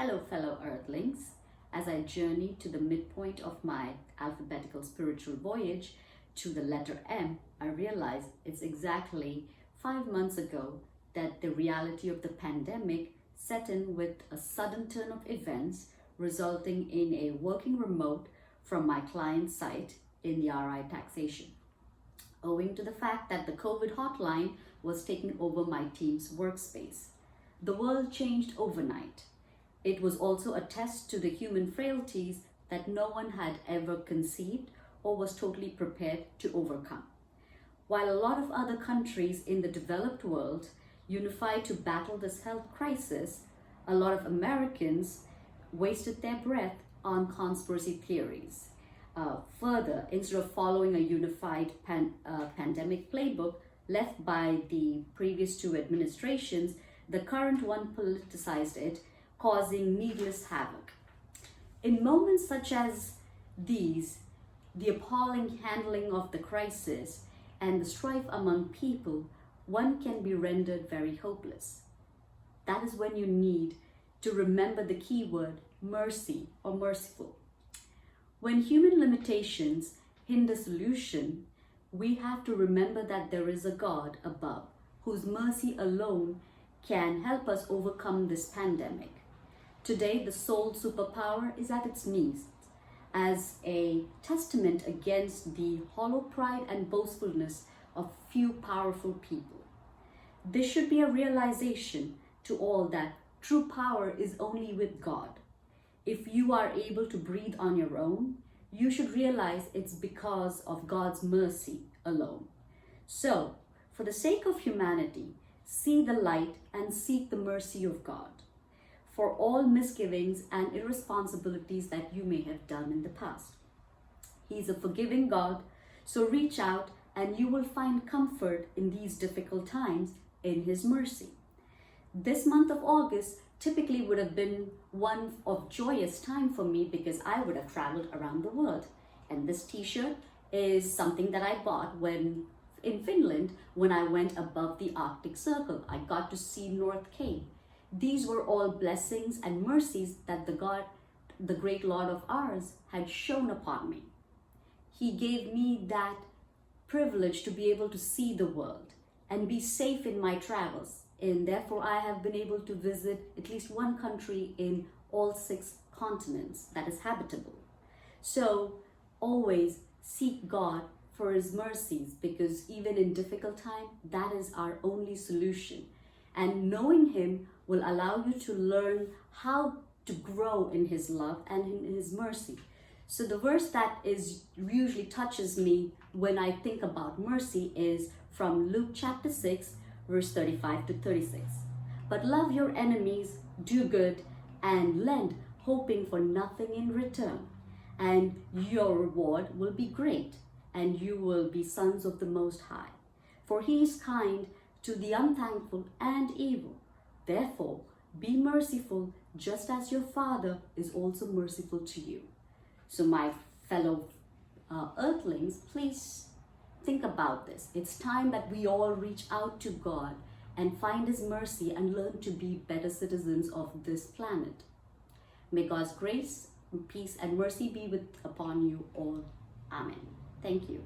Hello, fellow Earthlings. As I journey to the midpoint of my alphabetical spiritual voyage to the letter M, I realize it's exactly 5 months ago that the reality of the pandemic set in with a sudden turn of events, resulting in a working remote from my client site in the RI taxation. Owing to the fact that the COVID hotline was taking over my team's workspace, the world changed overnight. It was also a test to the human frailties that no one had ever conceived or was totally prepared to overcome. While a lot of other countries in the developed world unified to battle this health crisis, a lot of Americans wasted their breath on conspiracy theories. Further, instead of following a unified pandemic playbook left by the previous two administrations, the current one politicized it, causing needless havoc. In moments such as these, the appalling handling of the crisis and the strife among people, one can be rendered very hopeless. That is when you need to remember the key word mercy or merciful. When human limitations hinder solution, we have to remember that there is a God above whose mercy alone can help us overcome this pandemic. Today, the sole superpower is at its knees as a testament against the hollow pride and boastfulness of few powerful people. This should be a realization to all that true power is only with God. If you are able to breathe on your own, you should realize it's because of God's mercy alone. So, for the sake of humanity, see the light and seek the mercy of God for all misgivings and irresponsibilities that you may have done in the past. He is a forgiving God, so reach out and you will find comfort in these difficult times in His mercy. This month of August typically would have been one of joyous time for me because I would have traveled around the world. And this t-shirt is something that I bought in Finland when I went above the Arctic Circle. I got to see North Cape. These were all blessings and mercies that the great Lord of ours had shown upon me. He gave me that privilege to be able to see the world and be safe in my travels. And therefore, I have been able to visit at least one country in all 6 continents that is habitable. So always seek God for His mercies, because even in difficult time, that is our only solution. And knowing Him will allow you to learn how to grow in His love and in His mercy. So the verse that usually touches me when I think about mercy is from Luke chapter 6, verse 35 to 36. But love your enemies, do good, and lend, hoping for nothing in return. And your reward will be great, and you will be sons of the Most High. For He is kind to the unthankful and evil. Therefore, be merciful, just as your Father is also merciful to you. So my fellow Earthlings, please think about this. It's time that we all reach out to God and find His mercy and learn to be better citizens of this planet. May God's grace, peace, and mercy be upon you all. Amen. Thank you.